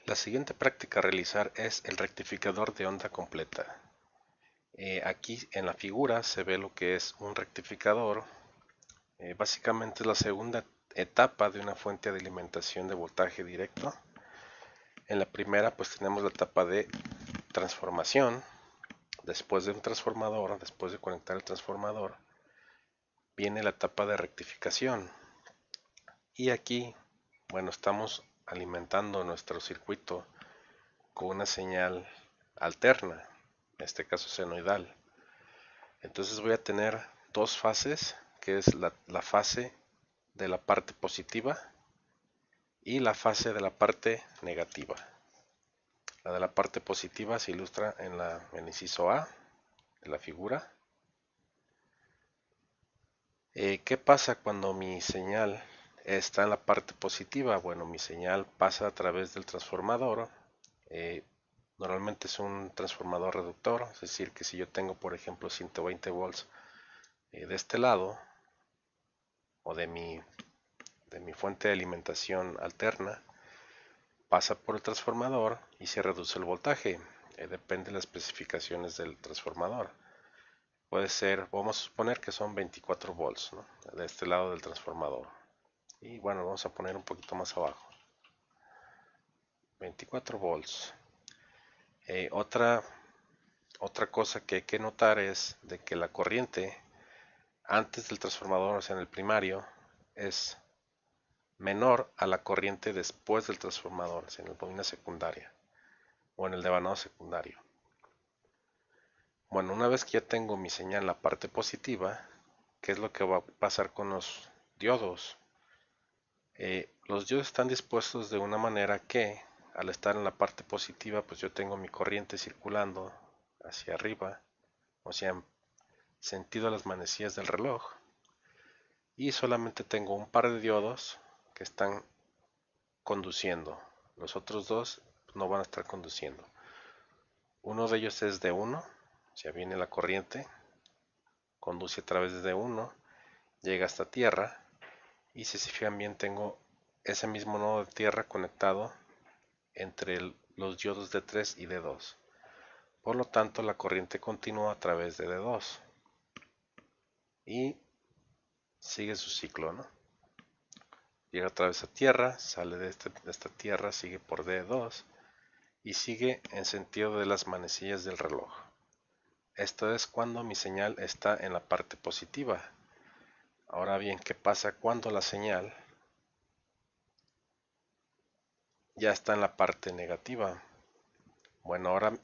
La siguiente práctica a realizar es el rectificador de onda completa. Aquí en la figura se ve lo que es un rectificador. Básicamente es la segunda etapa de una fuente de alimentación de voltaje directo. En la primera pues tenemos la etapa de transformación. Después de un transformador, después de conectar el transformador, viene la etapa de rectificación. Y aquí, bueno, estamos alimentando nuestro circuito con una señal alterna, en este caso senoidal. Entonces voy a tener dos fases, que es la fase de la parte positiva y la fase de la parte negativa. La de la parte positiva se ilustra en el inciso A de la figura. ¿Qué pasa cuando mi señal está en la parte positiva? Bueno, mi señal pasa a través del transformador. eh, Normalmente es un transformador reductor, es decir, que si yo tengo, por ejemplo, 120 volts de este lado, o de mi fuente de alimentación alterna, pasa por el transformador y se reduce el voltaje. Depende de las especificaciones del transformador. Puede ser, vamos a suponer que son 24 volts, ¿no?, de este lado del transformador. Y bueno, vamos a poner un poquito más abajo. 24 volts. Otra cosa que hay que notar es de que la corriente antes del transformador, o sea en el primario, es menor a la corriente después del transformador, o sea en la bobina secundaria o en el devanado secundario. Bueno, una vez que ya tengo mi señal en la parte positiva, ¿qué es lo que va a pasar con los diodos? Los diodos están dispuestos de una manera que al estar en la parte positiva, pues yo tengo mi corriente circulando hacia arriba, o sea, en sentido a las manecillas del reloj, y solamente tengo un par de diodos que están conduciendo. Los otros dos no van a estar conduciendo. Uno de ellos es D1, o sea, viene la corriente, conduce a través de D1, llega hasta tierra, y si se fijan bien tengo ese mismo nodo de tierra conectado entre los diodos D3 y D2. Por lo tanto, la corriente continúa a través de D2 y sigue su ciclo, ¿no? Llega a través de tierra, sale de esta tierra, sigue por D2 y sigue en sentido de las manecillas del reloj. Esto es cuando mi señal está en la parte positiva. Ahora bien, ¿qué pasa cuando la señal ya está en la parte negativa? Bueno, ahora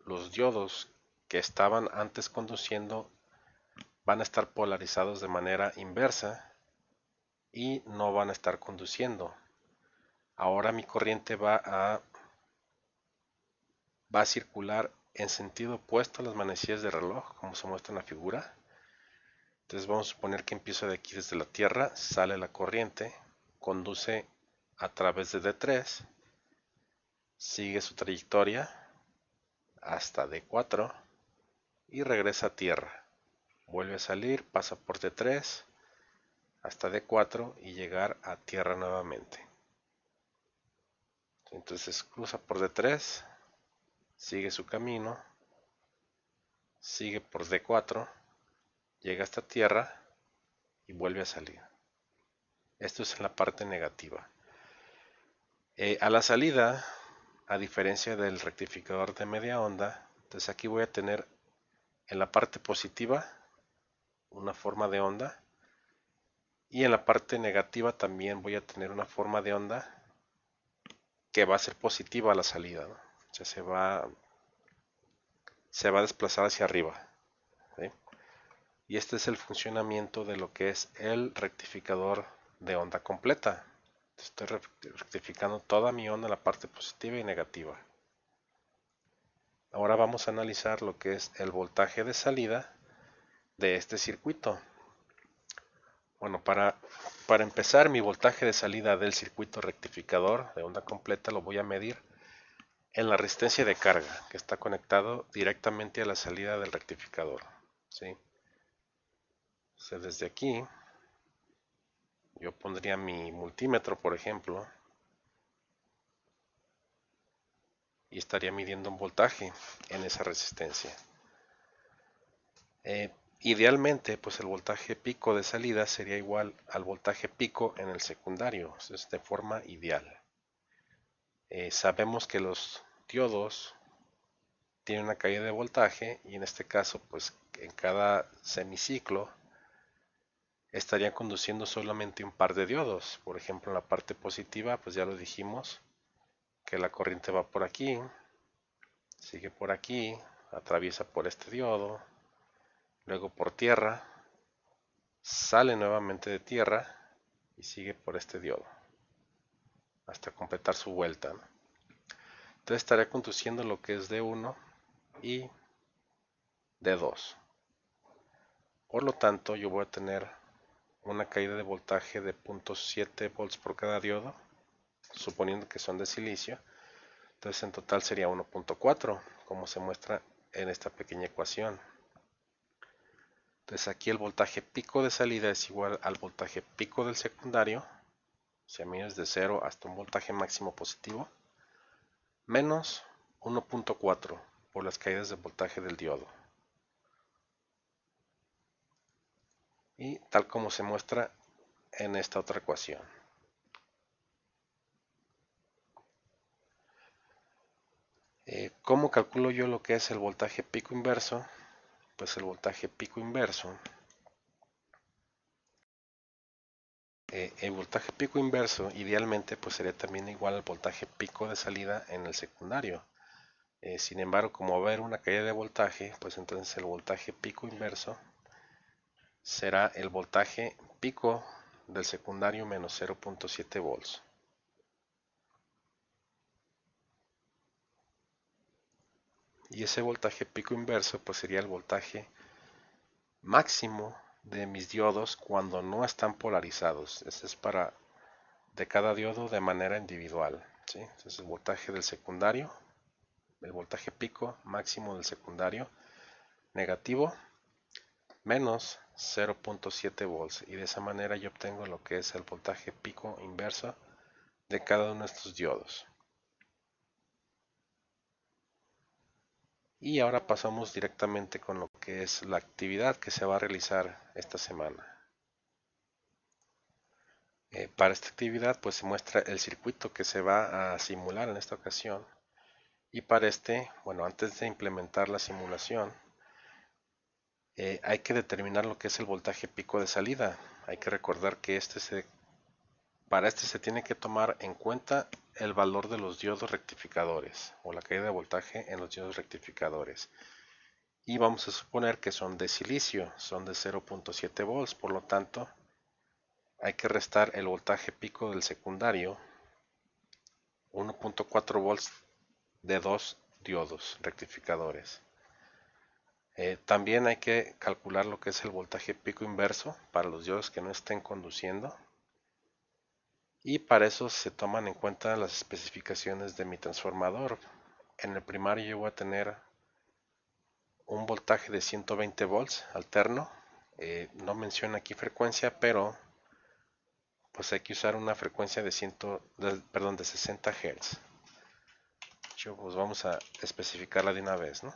los diodos que estaban antes conduciendo van a estar polarizados de manera inversa y no van a estar conduciendo. Ahora mi corriente va a circular en sentido opuesto a las manecillas del reloj, como se muestra en la figura. Entonces vamos a suponer que empieza de aquí desde la Tierra, sale la corriente, conduce a través de D3, sigue su trayectoria hasta D4 y regresa a Tierra. Vuelve a salir, pasa por D3 hasta D4 y llegar a Tierra nuevamente. Entonces cruza por D3, sigue su camino, sigue por D4, llega hasta Tierra y vuelve a salir. Esto es en la parte negativa. A la salida, a diferencia del rectificador de media onda, entonces aquí voy a tener en la parte positiva una forma de onda y en la parte negativa también voy a tener una forma de onda que va a ser positiva a la salida, ¿no? O sea, se va a desplazar hacia arriba, ¿sí? Y este es el funcionamiento de lo que es el rectificador de onda completa. Estoy rectificando toda mi onda en la parte positiva y negativa. Ahora vamos a analizar lo que es el voltaje de salida de este circuito. Bueno, para empezar, mi voltaje de salida del circuito rectificador de onda completa lo voy a medir en la resistencia de carga, que está conectado directamente a la salida del rectificador, ¿sí? O sea, desde aquí yo pondría mi multímetro, por ejemplo, y estaría midiendo un voltaje en esa resistencia. Idealmente, pues el voltaje pico de salida sería igual al voltaje pico en el secundario, es de forma ideal. Sabemos que los diodos tienen una caída de voltaje y en este caso, pues en cada semiciclo estarían conduciendo solamente un par de diodos. Por ejemplo, en la parte positiva, pues ya lo dijimos, que la corriente va por aquí, sigue por aquí, atraviesa por este diodo, luego por tierra, sale nuevamente de tierra y sigue por este diodo hasta completar su vuelta, ¿no? Entonces estaría conduciendo lo que es D1 y D2. Por lo tanto, yo voy a tener una caída de voltaje de 0.7 volts por cada diodo, suponiendo que son de silicio. Entonces en total sería 1.4, como se muestra en esta pequeña ecuación. Entonces aquí el voltaje pico de salida es igual al voltaje pico del secundario, si a mí es de 0 hasta un voltaje máximo positivo, menos 1.4 por las caídas de voltaje del diodo. Y tal como se muestra en esta otra ecuación. ¿Cómo calculo yo lo que es el voltaje pico inverso? Pues el voltaje pico inverso, el voltaje pico inverso idealmente pues sería también igual al voltaje pico de salida en el secundario. Sin embargo, como va a haber una caída de voltaje, pues entonces el voltaje pico inverso será el voltaje pico del secundario menos 0.7 volts. Y ese voltaje pico inverso pues sería el voltaje máximo de mis diodos cuando no están polarizados. Este es para de cada diodo de manera individual, ¿sí? Entonces el voltaje del secundario, el voltaje pico máximo del secundario negativo menos 0.7 volts y de esa manera yo obtengo lo que es el voltaje pico inverso de cada uno de estos diodos. Y ahora pasamos directamente con lo que es la actividad que se va a realizar esta semana. Para esta actividad pues se muestra el circuito que se va a simular en esta ocasión y para bueno, antes de implementar la simulación hay que determinar lo que es el voltaje pico de salida. Hay que recordar que para este se tiene que tomar en cuenta el valor de los diodos rectificadores o la caída de voltaje en los diodos rectificadores. Y vamos a suponer que son de silicio, son de 0.7 volts, por lo tanto hay que restar el voltaje pico del secundario, 1.4 volts de dos diodos rectificadores. También hay que calcular lo que es el voltaje pico inverso para los diodos que no estén conduciendo. Y para eso se toman en cuenta las especificaciones de mi transformador. En el primario yo voy a tener un voltaje de 120 volts alterno. No menciona aquí frecuencia, pero pues hay que usar una frecuencia de 60 Hz. Pues vamos a especificarla de una vez, ¿no?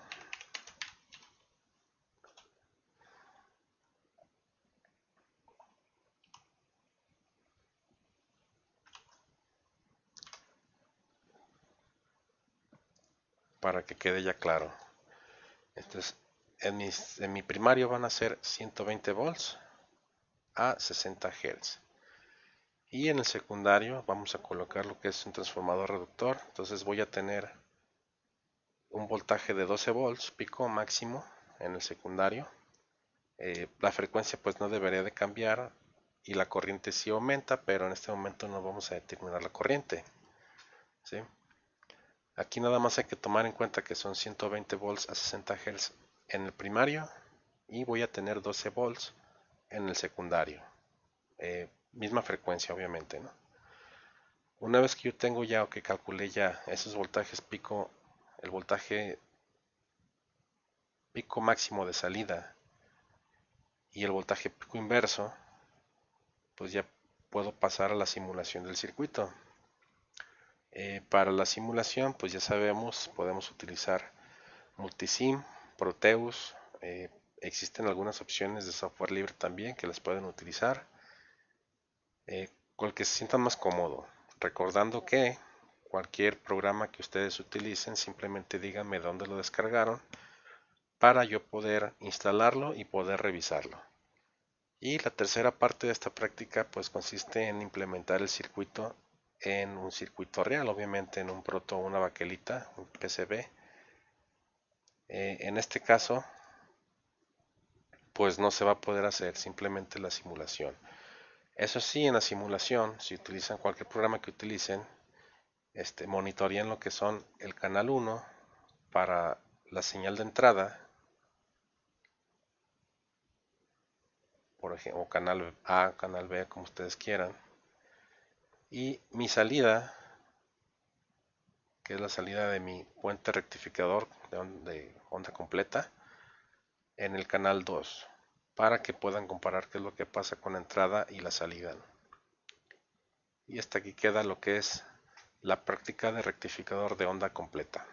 Para que quede ya claro. Entonces, en mi primario van a ser 120 volts a 60 Hz. Y en el secundario vamos a colocar lo que es un transformador reductor. Entonces voy a tener un voltaje de 12 volts pico máximo en el secundario. La frecuencia pues no debería de cambiar y la corriente sí aumenta, pero en este momento no vamos a determinar la corriente, ¿sí? Aquí nada más hay que tomar en cuenta que son 120 volts a 60 Hz en el primario y voy a tener 12 volts en el secundario. Misma frecuencia obviamente, ¿no? Una vez que yo tengo ya o que calculé ya esos voltajes pico, el voltaje pico máximo de salida y el voltaje pico inverso, pues ya puedo pasar a la simulación del circuito. Para la simulación, pues ya sabemos, podemos utilizar Multisim, Proteus. Existen algunas opciones de software libre también que las pueden utilizar. Con el que se sientan más cómodo. Recordando que cualquier programa que ustedes utilicen, simplemente díganme dónde lo descargaron para yo poder instalarlo y poder revisarlo. Y la tercera parte de esta práctica pues consiste en implementar el circuito en un circuito real, obviamente en un proto o una baquelita, un PCB. En este caso pues no se va a poder hacer simplemente la simulación. Eso sí, en la simulación, si utilizan cualquier programa que utilicen, monitorean lo que son el canal 1 para la señal de entrada, por ejemplo, o canal A, canal B, como ustedes quieran, y mi salida, que es la salida de mi puente rectificador de onda completa, en el canal 2, para que puedan comparar qué es lo que pasa con la entrada y la salida. Y hasta aquí queda lo que es la práctica de rectificador de onda completa.